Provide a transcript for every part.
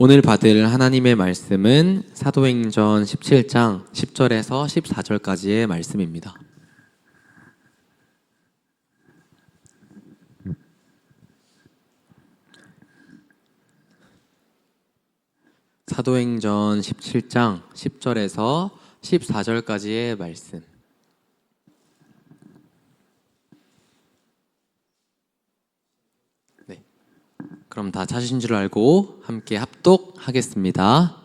오늘 받을 하나님의 말씀은 사도행전 17장 10절에서 14절까지의 말씀입니다. 사도행전 17장 10절에서 14절까지의 말씀. 그럼 다 찾으신 줄 알고 함께 합독하겠습니다.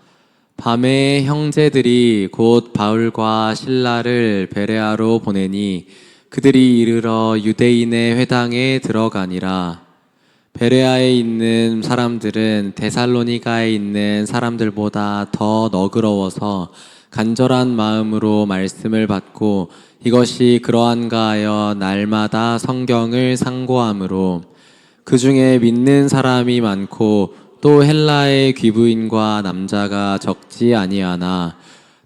밤에 형제들이 곧 바울과 실라를 베레아로 보내니 그들이 이르러 유대인의 회당에 들어가니라. 베레아에 있는 사람들은 데살로니가에 있는 사람들보다 더 너그러워서 간절한 마음으로 말씀을 받고 이것이 그러한가 하여 날마다 성경을 상고함으로 그 중에 믿는 사람이 많고 또 헬라의 귀부인과 남자가 적지 아니하나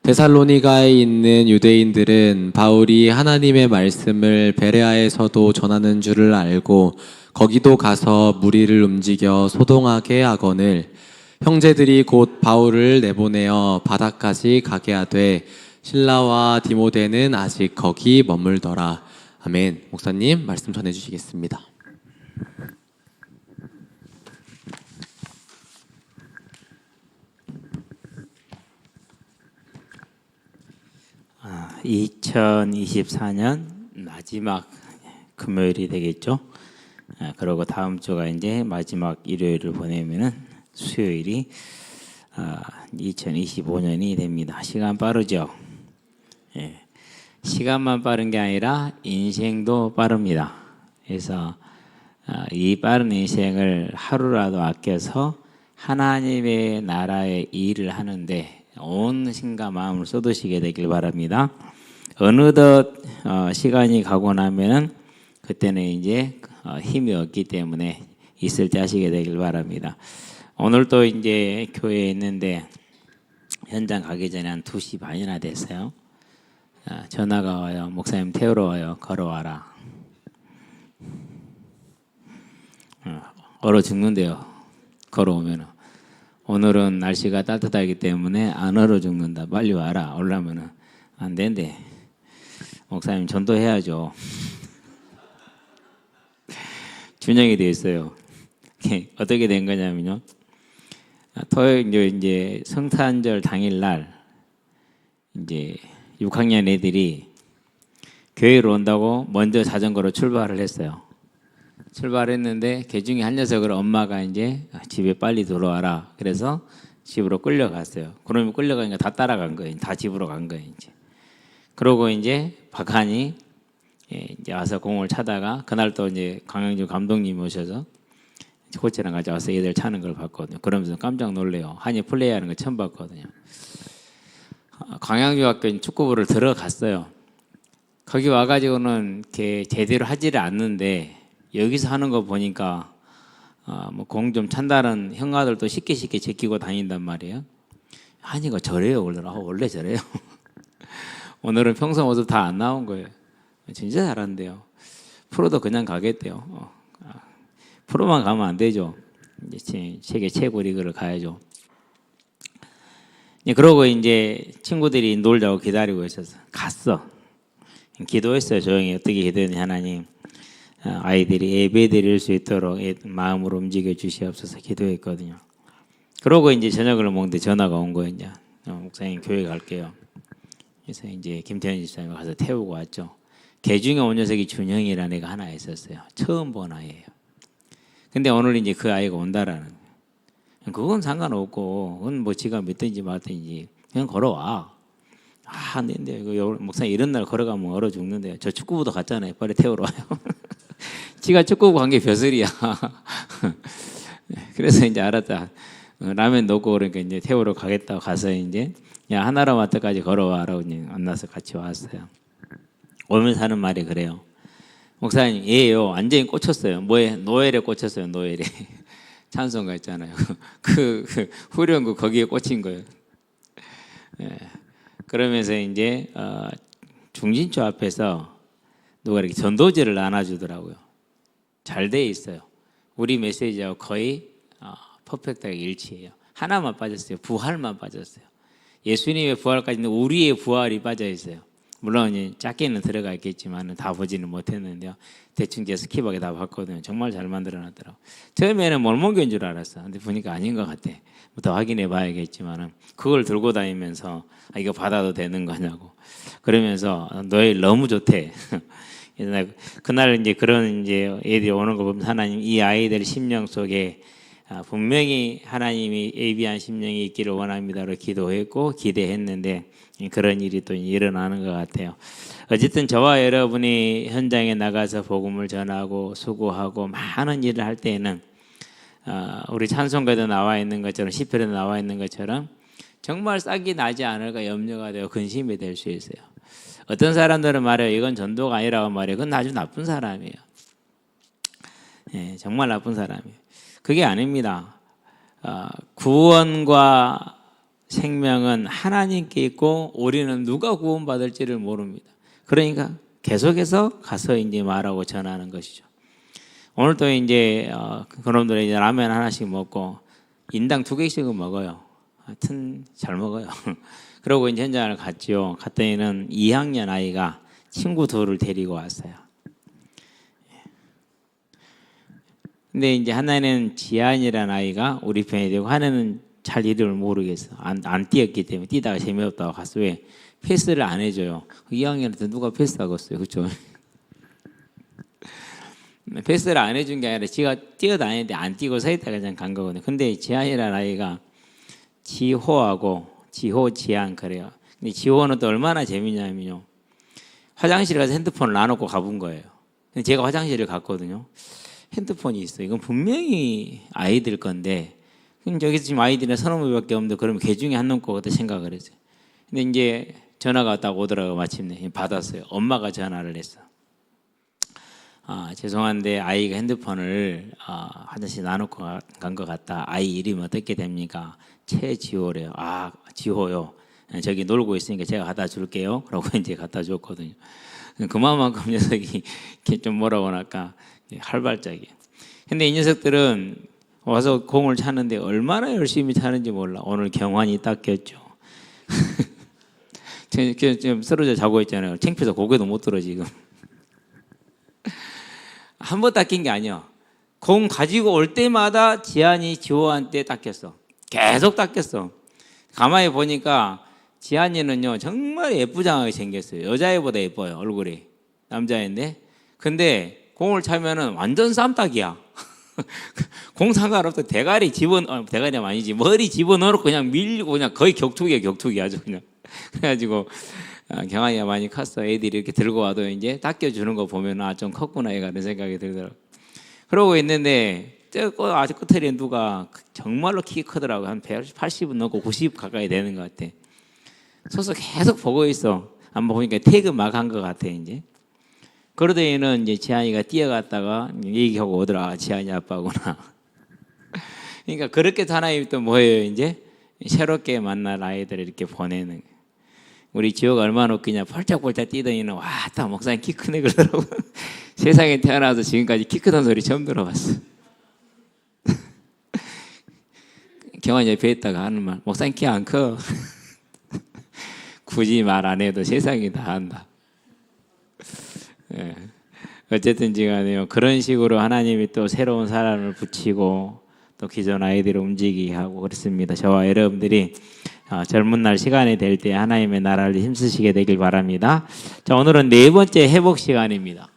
데살로니가에 있는 유대인들은 바울이 하나님의 말씀을 베레아에서도 전하는 줄을 알고 거기도 가서 무리를 움직여 소동하게 하거늘 형제들이 곧 바울을 내보내어 바다까지 가게 하되 실라와 디모데는 아직 거기 머물더라. 아멘. 목사님 말씀 전해주시겠습니다. 2024년 마지막 금요일이 되겠죠. 그리고 다음 주가 이제 마지막 일요일을 보내면은 수요일이 2025년이 됩니다. 시간 빠르죠. 시간만 빠른 게 아니라 인생도 빠릅니다. 그래서 이 빠른 인생을 하루라도 아껴서 하나님의 나라의 일을 하는데 온 힘과 마음을 쏟으시게 되길 바랍니다. 어느덧 시간이 가고 나면은 그때는 이제 힘이 없기 때문에 있을 때 하시게 되길 바랍니다. 오늘 또 이제 교회에 있는데 현장 가기 전에 한 2시 반이나 됐어요. 전화가 와요. 목사님 태우러 와요. 걸어와라. 얼어 죽는데요. 걸어오면은. 오늘은 날씨가 따뜻하기 때문에 안 얼어 죽는다. 빨리 와라. 오려면은 안 된대. 목사님 전도해야죠. 준영이 돼 있어요. 어떻게 된 거냐면요. 토요일 이제 성탄절 당일날 이제 6학년 애들이 교회로 온다고 먼저 자전거로 출발을 했어요. 출발했는데 그 중에 한 녀석을 엄마가 이제 집에 빨리 들어와라. 그래서 집으로 끌려갔어요. 그러면 끌려가니까 다 따라간 거예요. 다 집으로 간 거예요. 이제. 그러고 이제 박한이 이제 와서 공을 차다가 그날 또 이제 강영주 감독님 오셔서 코치랑 같이 와서 얘들 차는 걸 봤거든요. 그러면서 깜짝 놀래요. 한이 플레이하는 거 처음 봤거든요. 광양중학교 축구부를 들어갔어요. 거기 와가지고는 이렇게 제대로 하지를 않는데 여기서 하는 거 보니까 뭐 공 좀 찬다는 형아들도 쉽게 제끼고 다닌단 말이에요. 한이가 저래요. 원래 저래요. 오늘은 평소 모습 다 안 나온 거예요. 진짜 잘한대요. 프로도 그냥 가겠대요. 프로만 가면 안 되죠. 이제 세계 최고 리그를 가야죠. 그러고 이제 친구들이 놀자고 기다리고 있어서 갔어. 기도했어요. 조용히. 어떻게 기도했냐. 하나님, 아이들이 예배 드릴 수 있도록 마음으로 움직여 주시옵소서 기도했거든요. 그러고 이제 저녁을 먹는데 전화가 온 거예요. 이제 목사님 교회 갈게요. 그래서 이제 김태현 집사님 가서 태우고 왔죠. 개 중에 온 녀석이 준영이라는 애가 하나 있었어요. 처음 본 아이예요. 근데 오늘 이제 그 아이가 온다라는 거예요. 그건 상관없고 그건 뭐 지가 믿든지 말든지 그냥 걸어와. 안 된대요. 목사님 이런 날 걸어가면 얼어 죽는데요. 저 축구부도 갔잖아요. 빨리 태우러 와요. 지가 축구부 간 게 벼슬이야. 그래서 이제 알았다. 라면 넣고 그러니까 이제 태우러 가겠다고 가서 이제 야 하나로마트까지 걸어와라고 만나서 같이 왔어요. 오면서 하는 말이 그래요. 목사님 얘요 완전히 꽂혔어요. 뭐에 노엘에 꽂혔어요. 노엘에 찬송가 있잖아요. 그 후렴구 거기에 꽂힌 거예요. 그러면서 이제 중진초 앞에서 누가 이렇게 전도지를 나눠주더라고요. 잘 돼 있어요. 우리 메시지하고 거의 퍼펙트하게 일치해요. 하나만 빠졌어요. 부활만 빠졌어요. 예수님의 부활까지는 우리의 부활이 빠져 있어요. 물론 이제 작게는 들어가 있겠지만 다 보지는 못했는데요. 대충 제 스킵하게 다 봤거든요. 정말 잘 만들어놨더라고. 처음에는 몰몬교인 줄 알았어. 근데 보니까 아닌 것 같아. 더 확인해 봐야겠지만은 그걸 들고 다니면서 이거 받아도 되는 거냐고 그러면서 너희 너무 좋대. 그래서 그날 이제 그런 이제 애들이 오는 거 보면 하나님 이 아이들 심령 속에 분명히 하나님이 예비한 심령이 있기를 원합니다로 기도했고 기대했는데 그런 일이 또 일어나는 것 같아요. 어쨌든 저와 여러분이 현장에 나가서 복음을 전하고 수고하고 많은 일을 할 때에는 우리 찬송가에도 나와 있는 것처럼 시편에도 나와 있는 것처럼 정말 싹이 나지 않을까 염려가 되고 근심이 될 수 있어요. 어떤 사람들은 말해요. 이건 전도가 아니라고 말해요. 그건 아주 나쁜 사람이에요. 예, 정말 나쁜 사람이에요. 그게 아닙니다. 구원과 생명은 하나님께 있고 우리는 누가 구원받을지를 모릅니다. 그러니까 계속해서 가서 이제 말하고 전하는 것이죠. 오늘 또 이제 그놈들이 이제 라면 하나씩 먹고 인당 2개씩은 먹어요. 하여튼 잘 먹어요. 그러고 이제 현장을 갔죠. 갔더니는 2학년 아이가 친구 둘을 데리고 왔어요. 근데 이제 하나는 지안이라는 아이가 우리 편이 되고 하나는 잘 이름을 모르겠어. 안 뛰었기 때문에 뛰다가 재미없다고 갔어. 왜? 패스를 안 해줘요. 2학년한테 누가 패스하겠어요. 그렇죠? 패스를 안 해준 게 아니라 지가 뛰어다니는데 안 뛰고 서 있다가 그냥 간 거거든요. 근데 지안이라는 아이가 지호하고 지안 그래요. 근데 지호는 또 얼마나 재밌냐면요. 화장실에 가서 핸드폰을 놔놓고 가본 거예요. 근데 제가 화장실을 갔거든요. 핸드폰이 있어요. 이건 분명히 아이들 건데 여기서 지금 아이들은 3명밖에 없는데 그러면 걔 중에 한 놈 거다 생각을 했어요. 근데 이제 전화가 딱 오더라고. 마침내 받았어요. 엄마가 전화를 했어. 죄송한데 아이가 핸드폰을 화장실 놔놓고 간 것 같다. 아이 이름이 어떻게 됩니까? 최지호래요. 지호요. 저기 놀고 있으니까 제가 갖다 줄게요. 라고 이제 갖다 줬거든요. 그만큼 녀석이 이렇게 좀 뭐라고 할까 활발짝이에요. 근데 이 녀석들은 와서 공을 차는데 얼마나 열심히 차는지 몰라. 오늘 경환이 닦였죠. 지금 쓰러져 자고 있잖아요. 창피해서 고개도 못 들어 지금. 한 번 닦인 게 아니야. 공 가지고 올 때마다 지한이 지호한테 닦였어. 계속 닦였어. 가만히 보니까 지한이는요 정말 예쁘장하게 생겼어요. 여자애보다 예뻐요. 얼굴이. 남자애인데. 근데 공을 차면은 완전 쌈딱이야. 공 상관없어. 대가리 대가리는 아니지. 머리 집어넣고 그냥 밀고 그냥 거의 격투기 아주 그냥. 그래가지고 경환이가 많이 컸어. 애들이 이렇게 들고 와도 이제 닦여주는 거 보면 좀 컸구나 얘가 그런 생각이 들더라고. 그러고 있는데 아주 끝에 누가 정말로 키 크더라고. 한 180은 넘고 90 가까이 되는 것 같아. 서서 계속 보고 있어. 한번 보니까 태그 막 한 것 같아 이제. 그러더니는 이제 지한이가 뛰어갔다가 얘기하고 오더라. 지한이 아빠구나. 그러니까 그렇게 하나님이 또 뭐예요 이제 새롭게 만날 아이들을 이렇게 보내는. 우리 지호가 얼마나 웃기냐. 펄짝펄짝 뛰더니는 와따 목사님 키 크네 그러더라고. 세상에 태어나서 지금까지 키 크다는 소리 처음 들어봤어. 경환이 옆에 있다가 하는 말. 목사님 키 안 커. 굳이 말 안 해도 세상이 다 안다. 예. 어쨌든 간에요. 그런 식으로 하나님이 또 새로운 사람을 붙이고 또 기존 아이들을 움직이게 하고 그렇습니다. 저와 여러분들이 젊은 날 시간이 될 때 하나님의 나라를 힘쓰시게 되길 바랍니다. 자, 오늘은 4번째 회복 시간입니다.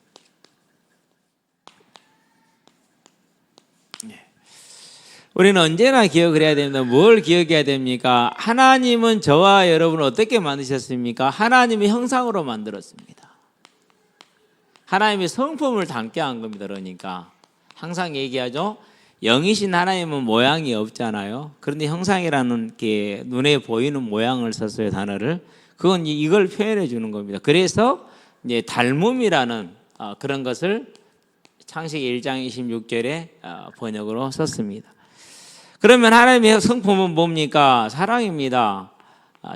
우리는 언제나 기억을 해야 됩니다. 뭘 기억해야 됩니까? 하나님은 저와 여러분을 어떻게 만드셨습니까? 하나님의 형상으로 만들었습니다. 하나님의 성품을 담게 한 겁니다. 그러니까 항상 얘기하죠. 영이신 하나님은 모양이 없잖아요. 그런데 형상이라는 게 눈에 보이는 모양을 썼어요. 단어를. 그건 이걸 표현해 주는 겁니다. 그래서 이제 닮음이라는 그런 것을 창세기 1장 26절에 번역으로 썼습니다. 그러면 하나님의 성품은 뭡니까? 사랑입니다.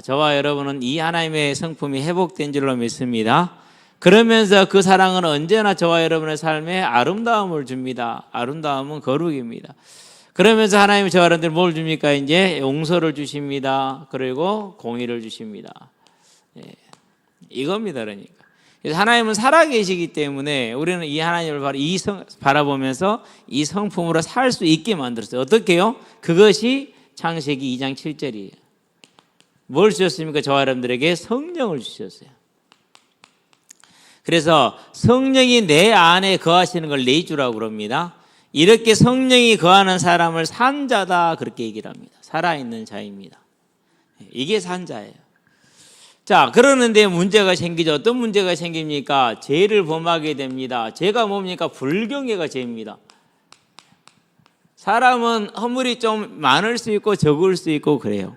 저와 여러분은 이 하나님의 성품이 회복된 줄로 믿습니다. 그러면서 그 사랑은 언제나 저와 여러분의 삶에 아름다움을 줍니다. 아름다움은 거룩입니다. 그러면서 하나님이 저 사람들 뭘 줍니까? 이제 용서를 주십니다. 그리고 공의를 주십니다. 예, 이겁니다. 그러니까. 그래서 하나님은 살아계시기 때문에 우리는 이 하나님을 바라보면서 이 성품으로 살 수 있게 만들었어요. 어떻게요? 그것이 창세기 2장 7절이에요. 뭘 주셨습니까? 저 사람들에게 성령을 주셨어요. 그래서 성령이 내 안에 거하시는 걸 내주라고 그럽니다. 이렇게 성령이 거하는 사람을 산 자다 그렇게 얘기를 합니다. 살아있는 자입니다. 이게 산 자예요. 자, 그러는데 문제가 생기죠. 어떤 문제가 생깁니까? 죄를 범하게 됩니다. 죄가 뭡니까? 불경애가 죄입니다. 사람은 허물이 좀 많을 수 있고 적을 수 있고 그래요.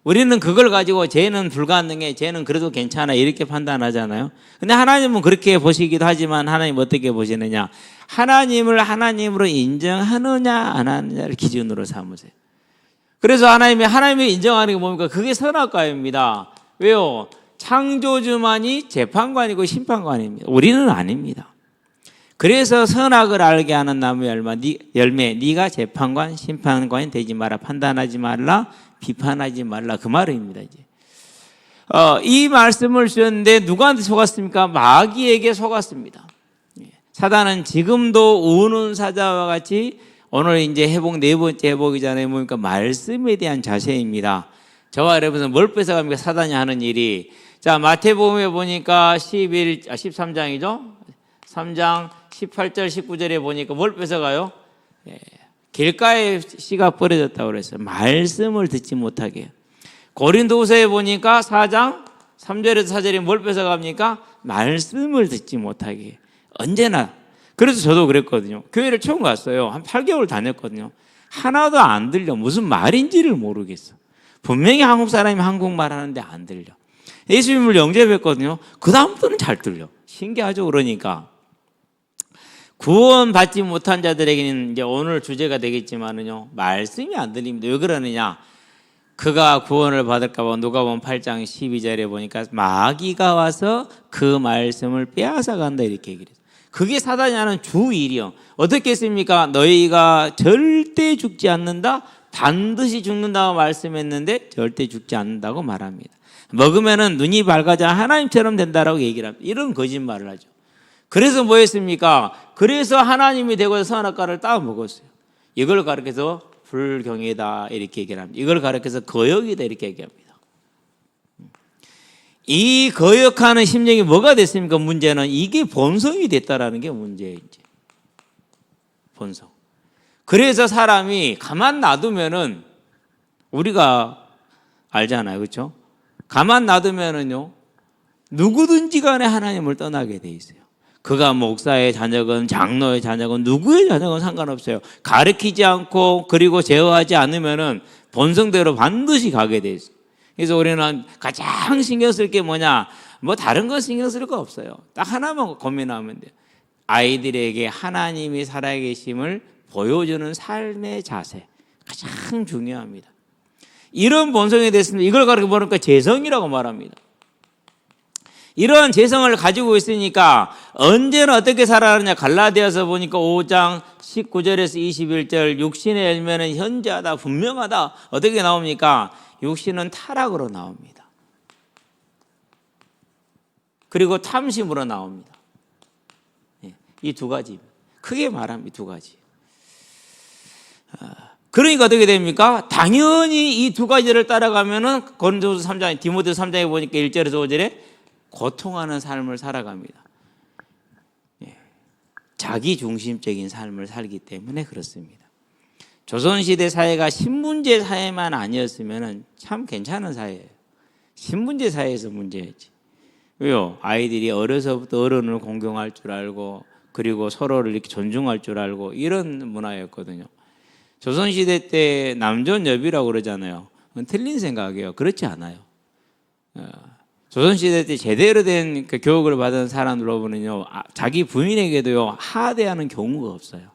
우리는 그걸 가지고 죄는 불가능해, 죄는 그래도 괜찮아 이렇게 판단하잖아요. 근데 하나님은 그렇게 보시기도 하지만 하나님 어떻게 보시느냐? 하나님을 하나님으로 인정하느냐 안 하느냐를 기준으로 삼으세요. 그래서 하나님이 인정하는 게 뭡니까? 그게 선악과입니다. 왜요? 창조주만이 재판관이고 심판관입니다. 우리는 아닙니다. 그래서 선악을 알게 하는 나무 열매 네가 재판관 심판관이 되지 마라. 판단하지 말라. 비판하지 말라. 그 말입니다. 이제 이 말씀을 주셨는데 누구한테 속았습니까? 마귀에게 속았습니다. 사단은 지금도 우는 사자와 같이 오늘 이제 회복 네 번째 회복이잖아요. 뭡니까? 말씀에 대한 자세입니다. 저와 여러분은 뭘 뺏어갑니까? 사단이 하는 일이. 자, 마태복음에 보니까 13장이죠? 3장 18절 19절에 보니까 뭘 뺏어가요? 길가에 씨가 뿌려졌다고 그랬어요. 말씀을 듣지 못하게. 고린도후서에 보니까 4장 3절에서 4절에 뭘 뺏어갑니까? 말씀을 듣지 못하게. 언제나. 그래서 저도 그랬거든요. 교회를 처음 갔어요. 한 8개월 다녔거든요. 하나도 안 들려. 무슨 말인지를 모르겠어. 분명히 한국 사람이 한국말 하는데 안 들려. 예수님을 영접했거든요. 그 다음부터는 잘 들려. 신기하죠. 그러니까 구원 받지 못한 자들에게는 이제 오늘 주제가 되겠지만은요, 말씀이 안 들립니다. 왜 그러느냐? 그가 구원을 받을까 봐 누가복음 8장 12절에 보니까 마귀가 와서 그 말씀을 빼앗아 간다 이렇게 얘기를 해요. 그게 사단이 하는 주 일이요. 어떻게 했습니까? 너희가 절대 죽지 않는다. 반드시 죽는다고 말씀했는데 절대 죽지 않는다고 말합니다. 먹으면은 눈이 밝아져 하나님처럼 된다라고 얘기를 합니다. 이런 거짓말을 하죠. 그래서 뭐 했습니까? 그래서 하나님이 되고 선악과를 따 먹었어요. 이걸 가르쳐서 불경이다 이렇게 얘기를 합니다. 이걸 가르쳐서 거역이다 이렇게 얘기합니다. 이 거역하는 심령이 뭐가 됐습니까? 문제는 이게 본성이 됐다라는 게 문제예요. 이제 본성. 그래서 사람이 가만 놔두면은 우리가 알잖아요, 그렇죠? 가만 놔두면은요 누구든지 간에 하나님을 떠나게 돼 있어요. 그가 목사의 자녀건 장로의 자녀건 누구의 자녀건 상관없어요. 가르치지 않고 그리고 제어하지 않으면은 본성대로 반드시 가게 돼 있어요. 그래서 우리는 가장 신경 쓸 게 뭐냐? 뭐 다른 건 신경 쓸 거 없어요. 딱 하나만 고민하면 돼요. 아이들에게 하나님이 살아계심을 보여주는 삶의 자세 가장 중요합니다. 이런 본성이 됐습니다. 이걸 가르쳐 보니까 재성이라고 말합니다. 이러한 재성을 가지고 있으니까 언제나 어떻게 살아가느냐. 갈라디아서 보니까 5장 19절에서 21절 육신의 열매는 현저하다 분명하다. 어떻게 나옵니까? 육신은 타락으로 나옵니다. 그리고 탐심으로 나옵니다. 이 두 가지 크게 말하면 이 두 가지. 그러니까 어떻게 됩니까? 당연히 이 두 가지를 따라가면은 고린도서 3장, 디모데서 3장에 보니까 1절에서 5절에 고통하는 삶을 살아갑니다. 자기 중심적인 삶을 살기 때문에 그렇습니다. 조선시대 사회가 신분제 사회만 아니었으면 참 괜찮은 사회예요. 신분제 사회에서 문제였지. 왜요? 아이들이 어려서부터 어른을 공경할 줄 알고 그리고 서로를 이렇게 존중할 줄 알고 이런 문화였거든요. 조선시대 때 남존여비라고 그러잖아요. 그건 틀린 생각이에요. 그렇지 않아요. 조선시대 때 제대로 된 그 교육을 받은 사람들로 보면요, 자기 부인에게도요 하대하는 경우가 없어요.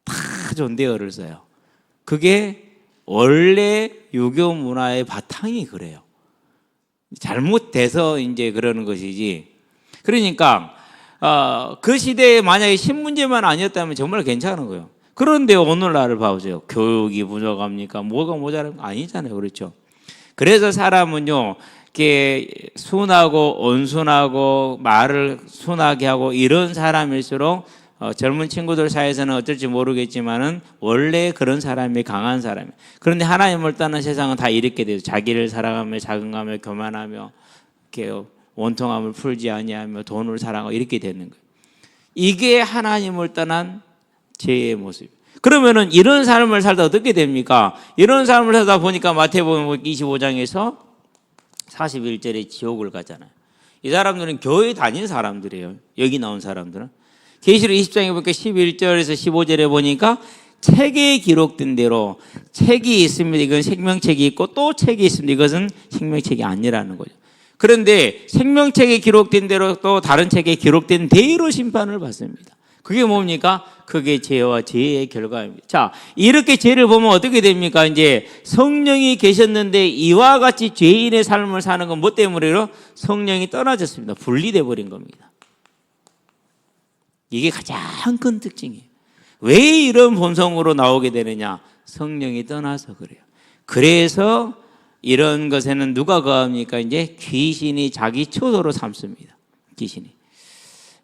다 존대어를 써요. 그게 원래 유교 문화의 바탕이 그래요. 잘못돼서 이제 그러는 것이지. 그러니까 그 시대에 만약에 신문제만 아니었다면 정말 괜찮은 거예요. 그런데 오늘날을 봐보세요. 교육이 부족합니까? 뭐가 모자란 거 아니잖아요. 그렇죠? 그래서 사람은요, 이렇게 순하고 온순하고 말을 순하게 하고 이런 사람일수록 젊은 친구들 사이에서는 어쩔지 모르겠지만은 원래 그런 사람이 강한 사람이에요. 그런데 하나님을 떠난 세상은 다 이렇게 돼요. 자기를 사랑하며 자긍하며 교만하며 이렇게 원통함을 풀지 아니하며 돈을 사랑하고 이렇게 되는 거예요. 이게 하나님을 떠난 죄의 모습. 그러면은 이런 삶을 살다 어떻게 됩니까? 이런 삶을 살다 보니까 마태복음 25장에서 41절에 지옥을 가잖아요. 이 사람들은 교회 다닌 사람들이에요. 여기 나온 사람들은. 계시록 20장에 보니까 11절에서 15절에 보니까 책에 기록된 대로 책이 있습니다. 이건 생명책이 있고 또 책이 있습니다. 이것은 생명책이 아니라는 거죠. 그런데 생명책에 기록된 대로 또 다른 책에 기록된 대로 심판을 받습니다. 그게 뭡니까? 그게 죄와 죄의 결과입니다. 자, 이렇게 죄를 보면 어떻게 됩니까? 이제 성령이 계셨는데 이와 같이 죄인의 삶을 사는 건 뭐 때문에요? 성령이 떠나졌습니다. 분리돼 버린 겁니다. 이게 가장 큰 특징이에요. 왜 이런 본성으로 나오게 되느냐? 성령이 떠나서 그래요. 그래서 이런 것에는 누가 거합니까? 이제 귀신이 자기 초소로 삼습니다. 귀신이.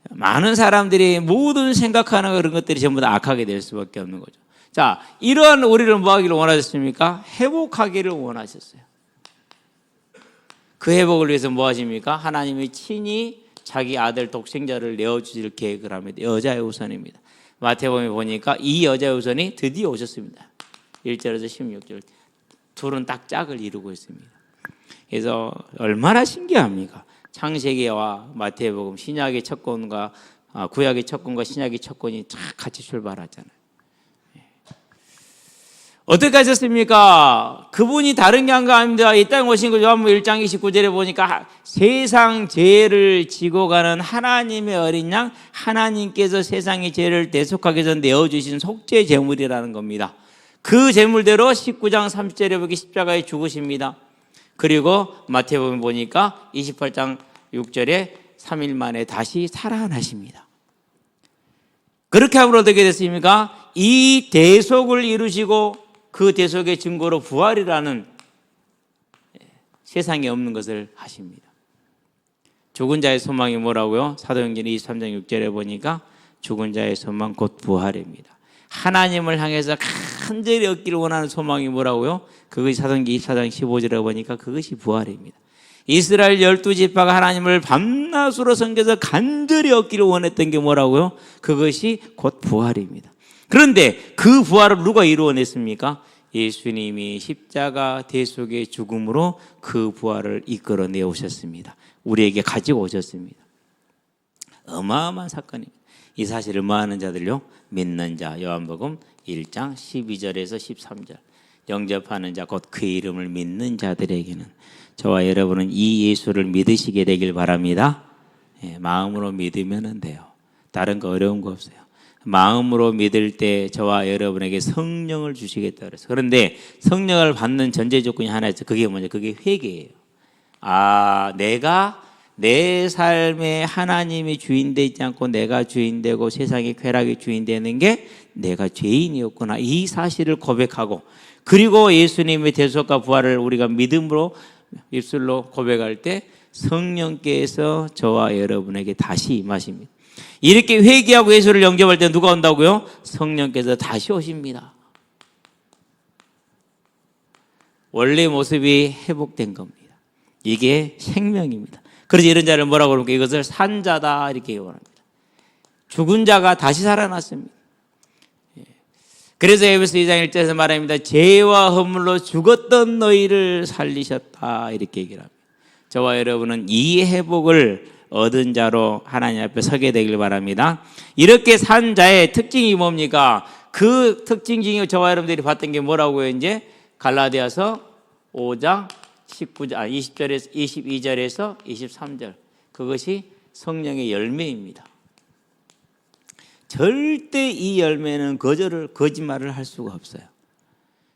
많은 사람들이 모든 생각하는 그런 것들이 전부 다 악하게 될 수밖에 없는 거죠. 자, 이러한 우리를 뭐 하기를 원하셨습니까? 회복하기를 원하셨어요. 그 회복을 위해서 뭐 하십니까? 하나님이 친히 자기 아들 독생자를 내어주실 계획을 합니다. 여자의 우선입니다. 마태복음에 보니까 이 여자의 우선이 드디어 오셨습니다. 1절에서 16절. 둘은 딱 짝을 이루고 있습니다. 그래서 얼마나 신기합니까? 창세기와 마태복음, 신약의 첫 권과 구약의 첫 권과 신약의 첫 권이 쫙 같이 출발하잖아요. 어떻게 하셨습니까? 그분이 다른 게 한 거 아닙니다. 이 땅에 오신 거 요한복음 1장 29절에 보니까 세상 죄를 지고 가는 하나님의 어린 양, 하나님께서 세상의 죄를 대속하기 위해서 내어주신 속죄 제물이라는 겁니다. 그 제물대로 19장 30절에 보기 십자가에 죽으십니다. 그리고 마태복음 보니까 28장 6절에 3일 만에 다시 살아나십니다. 그렇게 함으로 어떻게 됐습니까? 이 대속을 이루시고 그 대속의 증거로 부활이라는 세상에 없는 것을 하십니다. 죽은 자의 소망이 뭐라고요? 사도행전 23장 6절에 보니까 죽은 자의 소망 곧 부활입니다. 하나님을 향해서 간절히 얻기를 원하는 소망이 뭐라고요? 그것이 사도행전 24장 15절에 보니까 그것이 부활입니다. 이스라엘 12지파가 하나님을 밤낮으로 섬겨서 간절히 얻기를 원했던 게 뭐라고요? 그것이 곧 부활입니다. 그런데 그 부활을 누가 이루어냈습니까? 예수님이 십자가 대속의 죽음으로 그 부활을 이끌어내 오셨습니다. 우리에게 가지고 오셨습니다. 어마어마한 사건입니다. 이 사실을 뭐 하는 자들요? 믿는 자. 요한복음 1장 12절에서 13절. 영접하는 자, 곧 그 이름을 믿는 자들에게는, 저와 여러분은 이 예수를 믿으시게 되길 바랍니다. 마음으로 믿으면 돼요. 다른 거 어려운 거 없어요. 마음으로 믿을 때 저와 여러분에게 성령을 주시겠다 그래서. 그런데 성령을 받는 전제 조건이 하나 있어요. 그게 뭐냐? 그게 회개예요. 내가 내 삶에 하나님이 주인 되지 않고 내가 주인 되고 세상의 쾌락이 주인 되는 게 내가 죄인이었구나, 이 사실을 고백하고, 그리고 예수님의 대속과 부활을 우리가 믿음으로 입술로 고백할 때 성령께서 저와 여러분에게 다시 임하십니다. 이렇게 회개하고 예수를 영접할 때 누가 온다고요? 성령께서 다시 오십니다. 원래 모습이 회복된 겁니다. 이게 생명입니다. 그래서 이런 자를 뭐라고 그럽니까? 이것을 산자다 이렇게 말합니다. 죽은 자가 다시 살아났습니다. 그래서 에베소 2장 1절에서 말합니다. 죄와 허물로 죽었던 너희를 살리셨다 이렇게 얘기를 합니다. 저와 여러분은 이 회복을 얻은 자로 하나님 앞에 서게 되길 바랍니다. 이렇게 산 자의 특징이 뭡니까? 그 특징 중에 저와 여러분들이 봤던 게 뭐라고요? 이제 갈라디아서 5장 20절에서 22절에서 23절. 그것이 성령의 열매입니다. 절대 이 열매는 거짓말을 할 수가 없어요.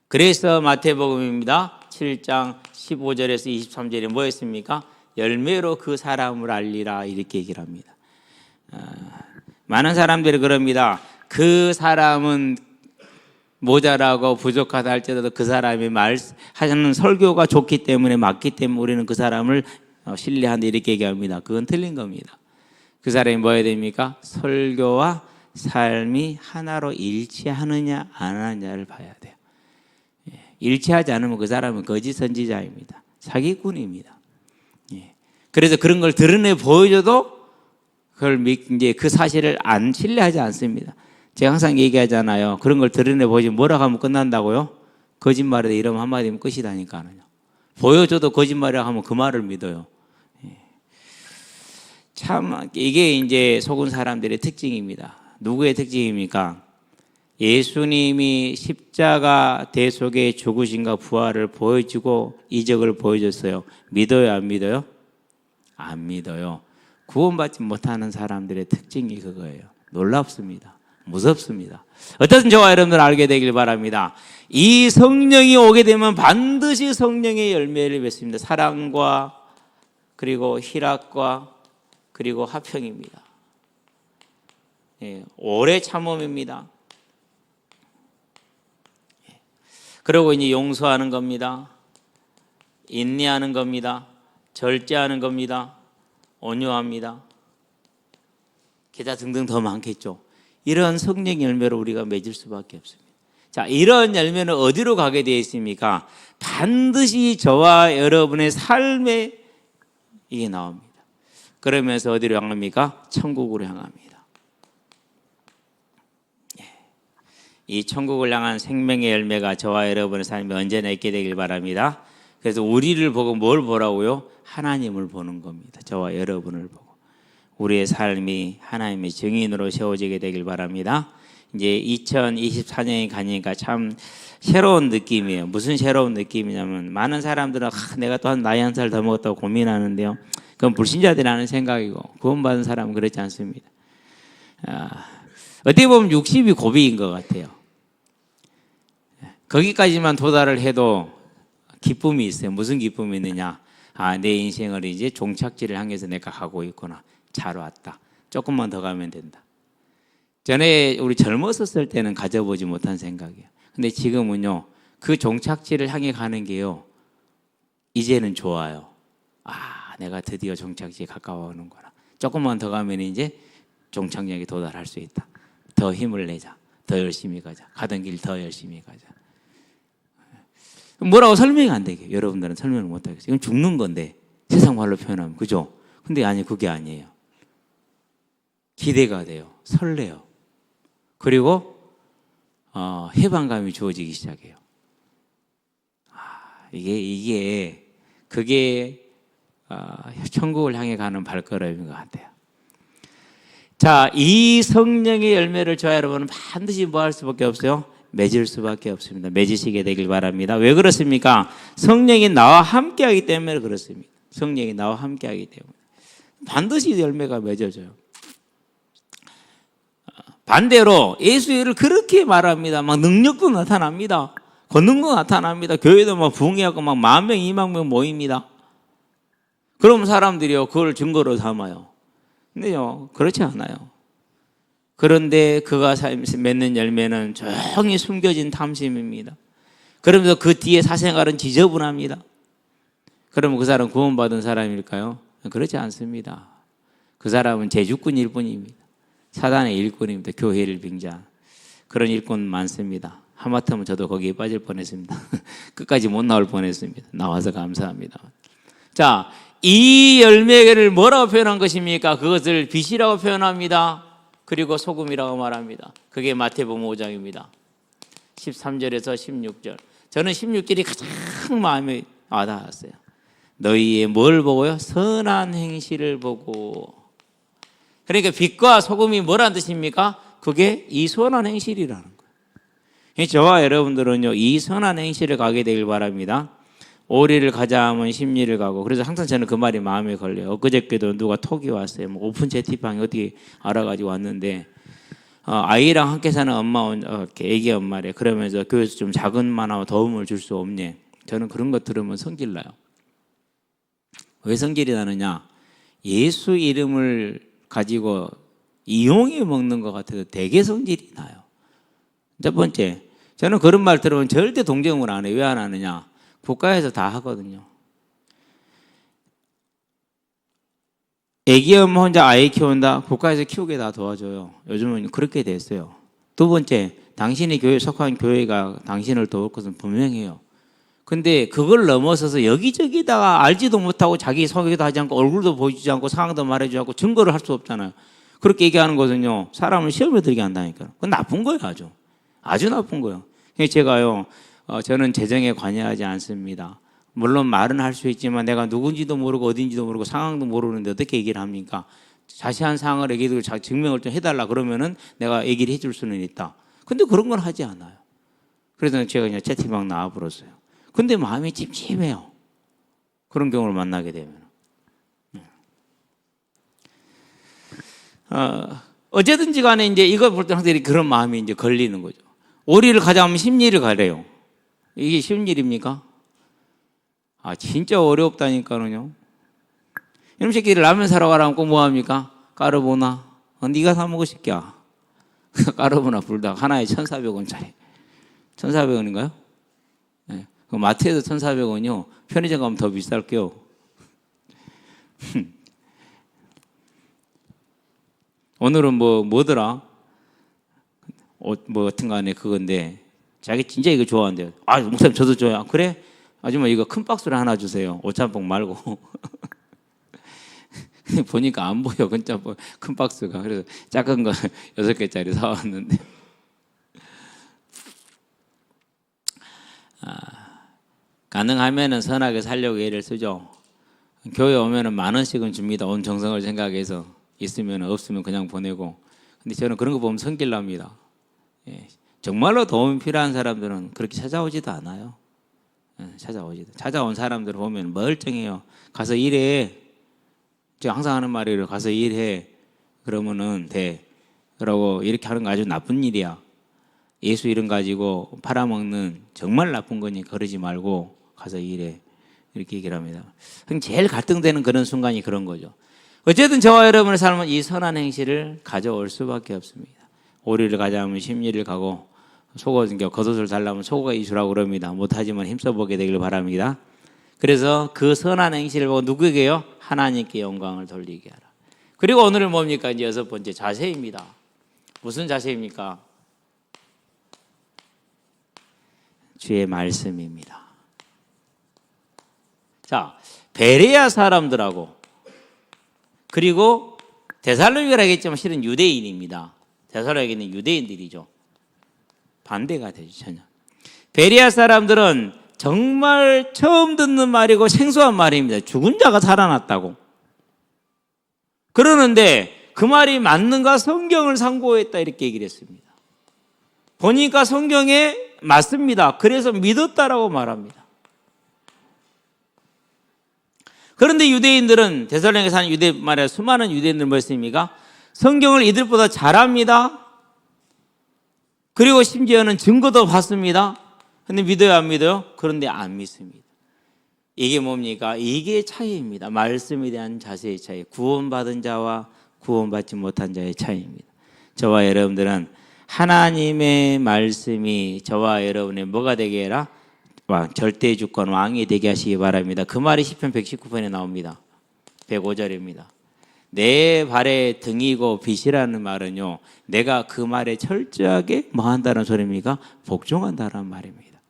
그래서 마태복음입니다. 7장 15절에서 23절에 뭐였습니까? 열매로 그 사람을 알리라 이렇게 얘기를 합니다. 많은 사람들이 그럽니다. 그 사람은 모자라고 부족하다 할지라도 그 사람이 하는 설교가 좋기 때문에 맞기 때문에 우리는 그 사람을 신뢰한다 이렇게 얘기합니다. 그건 틀린 겁니다. 그 사람이 뭐 해야 됩니까? 설교와 삶이 하나로 일치하느냐 안 하느냐를 봐야 돼요. 일치하지 않으면 그 사람은 거짓 선지자입니다. 사기꾼입니다. 그래서 그런 걸 드러내 보여줘도 그걸 이제 그 사실을 안 신뢰하지 않습니다. 제가 항상 얘기하잖아요. 그런 걸 드러내 보여주면 뭐라고 하면 끝난다고요? 거짓말이다 이러면 한마디면 끝이다니까요. 보여줘도 거짓말이라고 하면 그 말을 믿어요. 참 이게 이제 속은 사람들의 특징입니다. 누구의 특징입니까? 예수님이 십자가 대속의 죽으심과 부활을 보여주고 이적을 보여줬어요. 믿어요, 안 믿어요? 안 믿어요. 구원받지 못하는 사람들의 특징이 그거예요. 놀랍습니다. 무섭습니다. 어떻든 저와 여러분들 알게 되길 바랍니다. 이 성령이 오게 되면 반드시 성령의 열매를 맺습니다. 사랑과 그리고 희락과 그리고 화평입니다. 오래 참음입니다. 그리고 이제 용서하는 겁니다. 인내하는 겁니다. 절제하는 겁니다. 온유합니다. 기타 등등 더 많겠죠. 이런 성령 열매로 우리가 맺을 수밖에 없습니다. 자, 이런 열매는 어디로 가게 되어 있습니까? 반드시 저와 여러분의 삶에 이게 나옵니다. 그러면서 어디로 향합니까? 천국으로 향합니다. 이 천국을 향한 생명의 열매가 저와 여러분의 삶에 언제나 있게 되길 바랍니다. 그래서 우리를 보고 뭘 보라고요? 하나님을 보는 겁니다. 저와 여러분을 보고 우리의 삶이 하나님의 증인으로 세워지게 되길 바랍니다. 이제 2024년이 가니까 참 새로운 느낌이에요. 무슨 새로운 느낌이냐면 많은 사람들은 내가 또 나이 한 살 더 먹었다고 고민하는데요. 그건 불신자들이 하는 생각이고 구원받은 사람은 그렇지 않습니다. 어떻게 보면 60이 고비인 것 같아요. 거기까지만 도달을 해도 기쁨이 있어요. 무슨 기쁨이 있느냐? 내 인생을 이제 종착지를 향해서 내가 가고 있구나. 잘 왔다. 조금만 더 가면 된다. 전에 우리 젊었을 때는 가져보지 못한 생각이에요. 근데 지금은요, 그 종착지를 향해 가는 게요, 이제는 좋아요. 내가 드디어 종착지에 가까워오는구나. 조금만 더 가면 이제 종착역에 도달할 수 있다. 더 힘을 내자. 더 열심히 가자. 가던 길 더 열심히 가자. 뭐라고 설명이 안 되게. 여러분들은 설명을 못 하겠어요. 이건 죽는 건데 세상 말로 표현하면 그죠? 근데 아니 그게 아니에요. 기대가 돼요. 설레요. 그리고 해방감이 주어지기 시작해요. 그게 천국을 향해 가는 발걸음인 것 같아요. 자, 이 성령의 열매를 저와 여러분은 반드시 뭐 할 수밖에 없어요? 맺을 수밖에 없습니다. 맺으시게 되길 바랍니다. 왜 그렇습니까? 성령이 나와 함께하기 때문에 그렇습니다. 성령이 나와 함께하기 때문에 반드시 열매가 맺어져요. 반대로 예수의 일을 그렇게 말합니다. 막 능력도 나타납니다. 권능도 나타납니다. 교회도 막 부흥하고 막 10,000명, 20,000명 모입니다. 그럼 사람들이요 그걸 증거로 삼아요. 근데요 그렇지 않아요. 그런데 그가 맺는 열매는 조용히 숨겨진 탐심입니다. 그러면서 그 뒤에 사생활은 지저분합니다. 그러면 그 사람 구원받은 사람일까요? 그렇지 않습니다. 그 사람은 제주꾼일 뿐입니다. 사단의 일꾼입니다. 교회를 빙자한 그런 일꾼 많습니다. 하마터면 저도 거기에 빠질 뻔했습니다. 끝까지 못 나올 뻔했습니다. 나와서 감사합니다. 자, 이 열매를 뭐라고 표현한 것입니까? 그것을 빛이라고 표현합니다. 그리고 소금이라고 말합니다. 그게 마태복음 5장입니다. 13절에서 16절. 저는 16절이 가장 마음에 와닿았어요. 너희의 뭘 보고요? 선한 행실을 보고. 그러니까 빛과 소금이 뭐라는 뜻입니까? 그게 이 선한 행실이라는 거예요. 저와 여러분들은요, 이 선한 행실을 가게 되길 바랍니다. 오리를 가자 하면 십리를 가고. 그래서 항상 저는 그 말이 마음에 걸려요. 엊그저께도 누가 톡이 왔어요. 뭐 오픈 채팅방에 어떻게 알아가지고 왔는데 아이랑 함께 사는 엄마, 애기 엄마래. 그러면서 교회에서 좀 작은 만화 도움을 줄 수 없니? 저는 그런 거 들으면 성질 나요. 왜 성질이 나느냐? 예수 이름을 가지고 이용해 먹는 것 같아서 되게 성질이 나요. 첫 번째, 저는 그런 말 들으면 절대 동정을 안 해요. 왜 안 하느냐? 국가에서 다 하거든요. 애기 엄마 혼자 아이 키운다? 국가에서 키우게 다 도와줘요. 요즘은 그렇게 됐어요. 두 번째, 당신이 교회에 속한 교회가 당신을 도울 것은 분명해요. 근데 그걸 넘어서서 여기저기다가 알지도 못하고 자기 소개도 하지 않고 얼굴도 보여주지 않고 상황도 말해주지 않고 증거를 할 수 없잖아요. 그렇게 얘기하는 것은요, 사람을 시험에 들게 한다니까요. 그건 나쁜 거예요, 아주. 아주 나쁜 거예요. 제가요, 저는 재정에 관여하지 않습니다. 물론 말은 할 수 있지만 내가 누군지도 모르고 어딘지도 모르고 상황도 모르는데 어떻게 얘기를 합니까? 자세한 상황을 얘기를 증명을 좀 해달라 그러면은 내가 얘기를 해줄 수는 있다. 근데 그런 건 하지 않아요. 그래서 제가 그냥 채팅방 나와버렸어요. 근데 마음이 찜찜해요. 그런 경우를 만나게 되면. 어쨌든지 간에 이제 이거 볼 때 항상 그런 마음이 이제 걸리는 거죠. 오리를 가자면 심리를 가래요. 이게 쉬운 일입니까? 진짜 어렵다니까요. 이놈 새끼들 라면 사러 가라면 꼭 뭐합니까? 까르보나. 네가 사 먹어 새끼야. 까르보나 불닭 하나에 1,400원짜리. 1,400원인가요? 네. 그 마트에서 1,400원이요. 편의점 가면 더 비쌀게요. 오늘은 뭐더라? 옷 뭐 같은 간에 그건데 자기 진짜 이거 좋아한대요. 목사님 저도 좋아요. 그래? 아줌마 이거 큰 박스를 하나 주세요. 오짬뽕 말고. 보니까 안 보여. 큰 박스가. 그래서 작은 거 6개짜리 사왔는데. 가능하면은 선하게 살려고 애를 쓰죠. 교회 오면은 10,000원씩은 줍니다. 온 정성을 생각해서. 있으면 없으면 그냥 보내고. 근데 저는 그런 거 보면 성질납니다. 예. 정말로 도움이 필요한 사람들은 그렇게 찾아오지도 않아요. 찾아온 사람들 보면 멀쩡해요. 가서 일해. 제가 항상 하는 말이에요. 가서 일해. 그러면은 돼. 그러고 이렇게 하는 거 아주 나쁜 일이야. 예수 이름 가지고 팔아먹는 정말 나쁜 거니까 그러지 말고 가서 일해. 이렇게 얘기를 합니다. 제일 갈등되는 그런 순간이 그런 거죠. 어쨌든 저와 여러분의 삶은 이 선한 행실을 가져올 수밖에 없습니다. 오리를 가자면 심리를 가고 겉옷을 달라면 속옷이 이수라고 그럽니다. 못하지만 힘써보게 되길 바랍니다. 그래서 그 선한 행실을 보고 누구에게요? 하나님께 영광을 돌리게 하라. 그리고 오늘은 뭡니까? 이제 6번째 자세입니다. 무슨 자세입니까? 주의 말씀입니다. 자, 베레아 사람들하고 그리고 데살로니가라 하겠지만 실은 유대인입니다. 데살로니가는 유대인들이죠. 반대가 되죠, 전혀. 베레아 사람들은 정말 처음 듣는 말이고 생소한 말입니다. 죽은 자가 살아났다고. 그러는데 그 말이 맞는가 성경을 참고했다 이렇게 얘기를 했습니다. 보니까 성경에 맞습니다. 그래서 믿었다라고 말합니다. 그런데 유대인들은 데살로니가에 사는 유대말에 수많은 유대인들 뭐였습니까? 성경을 이들보다 잘합니다. 그리고 심지어는 증거도 받습니다. 근데 믿어요 안 믿어요? 그런데 안 믿습니다. 이게 뭡니까? 이게 차이입니다. 말씀에 대한 자세의 차이. 구원받은 자와 구원받지 못한 자의 차이입니다. 저와 여러분들은 하나님의 말씀이 저와 여러분의 뭐가 되게 해라? 절대 주권 왕이 되게 하시기 바랍니다. 그 말이 시편 119편에 나옵니다. 105절입니다. 내 발의 등이고 빛이라는 말은요, 내가 그 말에 철저하게 뭐 한다는 소리입니까? 복종한다는 말입니다.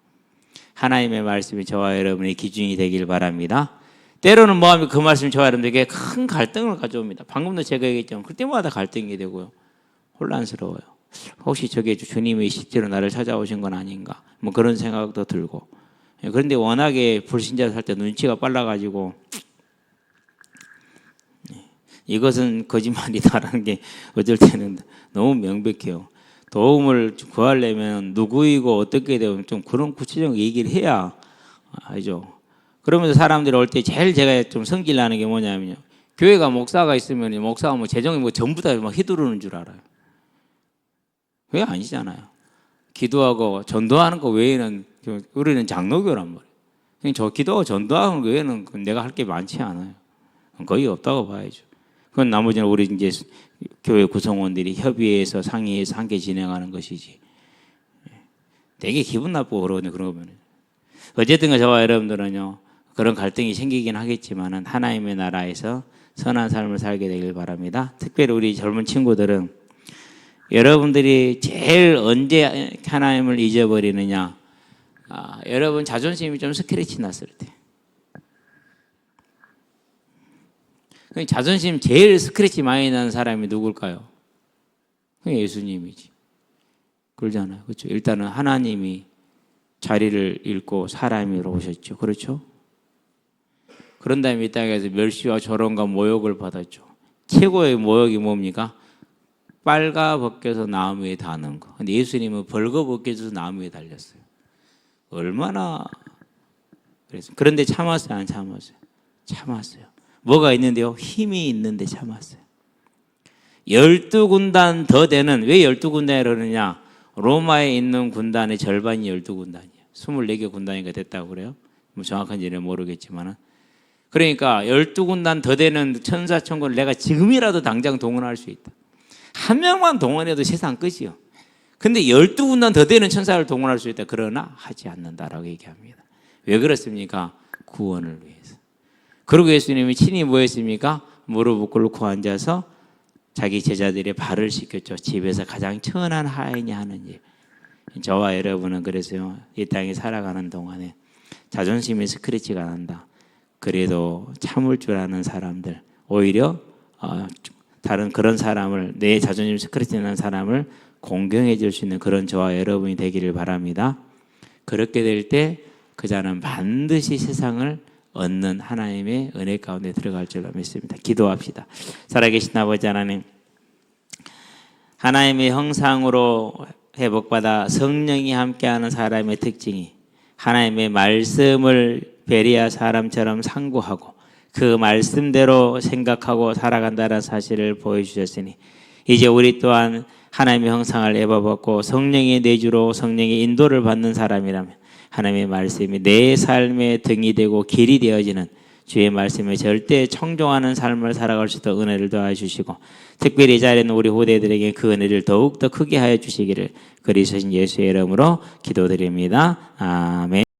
하나님의 말씀이 저와 여러분의 기준이 되길 바랍니다. 때로는 뭐하면 그 말씀이 저와 여러분에게 큰 갈등을 가져옵니다. 방금도 제가 얘기했지만 그때마다 갈등이 되고요, 혼란스러워요. 혹시 저게 주님이 실제로 나를 찾아오신 건 아닌가, 뭐 그런 생각도 들고. 그런데 워낙에 불신자 살 때 눈치가 빨라가지고 이것은 거짓말이다라는 게 어쩔 때는 너무 명백해요. 도움을 구하려면 누구이고 어떻게 되면 좀 그런 구체적인 얘기를 해야 알죠. 그러면서 사람들이 올 때 제일 제가 좀 성질 나는 게 뭐냐면요, 교회가 목사가 있으면 목사가 뭐 재정이 뭐 전부 다 막 휘두르는 줄 알아요. 그게 아니잖아요. 기도하고 전도하는 거 외에는, 우리는 장로교란 말이에요. 그냥 저 기도하고 전도하는 거 외에는 내가 할 게 많지 않아요. 거의 없다고 봐야죠. 그건 나머지는 우리 이제 교회 구성원들이 협의해서 상의해서 함께 진행하는 것이지. 되게 기분 나쁘고 그러거든요. 그런 거 보면. 어쨌든 저와 여러분들은요, 그런 갈등이 생기긴 하겠지만은 하나님의 나라에서 선한 삶을 살게 되길 바랍니다. 특별히 우리 젊은 친구들은 여러분들이 제일 언제 하나님을 잊어버리느냐? 여러분 자존심이 좀 스크래치 났을 때. 자존심 제일 스크래치 많이 나는 사람이 누굴까요? 예수님이지. 그러잖아요. 그렇죠? 일단은 하나님이 자리를 잃고 사람으로 오셨죠. 그렇죠? 그런 다음에 이 땅에서 멸시와 조롱과 모욕을 받았죠. 최고의 모욕이 뭡니까? 빨가 벗겨서 나무 위에 다는 거. 근데 예수님은 벌거 벗겨서 나무 위에 달렸어요. 얼마나 그랬어요. 그런데 참았어요, 안 참았어요? 참았어요. 뭐가 있는데요? 힘이 있는데 참았어요. 12군단 더 되는, 왜 12군단이라고 그러느냐? 로마에 있는 군단의 절반이 12군단이에요. 24개 군단이가 됐다고 그래요. 뭐 정확한지는 모르겠지만. 그러니까 12군단 더 되는 천사천군을 내가 지금이라도 당장 동원할 수 있다. 한 명만 동원해도 세상 끝이요. 근데 12군단 더 되는 천사를 동원할 수 있다. 그러나 하지 않는다라고 얘기합니다. 왜 그렇습니까? 구원을 위해서. 그리고 예수님이 친히 뭐 했습니까? 무릎을 꿇고 앉아서 자기 제자들의 발을 씻겼죠. 집에서 가장 천한 하인이 하는 일. 저와 여러분은 그래서요, 이 땅에 살아가는 동안에 자존심이 스크래치가 난다. 그래도 참을 줄 아는 사람들, 오히려 다른 그런 사람을, 내 자존심 스크래치 나는 사람을 공경해 줄 수 있는 그런 저와 여러분이 되기를 바랍니다. 그렇게 될 때 그 자는 반드시 세상을 얻는 하나님의 은혜 가운데 들어갈 줄로 믿습니다. 기도합시다. 살아계신 아버지 하나님, 하나님의 형상으로 회복받아 성령이 함께하는 사람의 특징이 하나님의 말씀을 베레아 사람처럼 상고하고 그 말씀대로 생각하고 살아간다는 사실을 보여주셨으니 이제 우리 또한 하나님의 형상을 입어봤고 성령의 내주로 성령의 인도를 받는 사람이라면 하나님의 말씀이 내 삶의 등이 되고 길이 되어지는 주의 말씀에 절대 청종하는 삶을 살아갈 수 있도록 은혜를 더해주시고 특별히 이 자리에 있는 우리 후대들에게 그 은혜를 더욱더 크게 하여 주시기를 그리스도신 예수의 이름으로 기도드립니다. 아멘.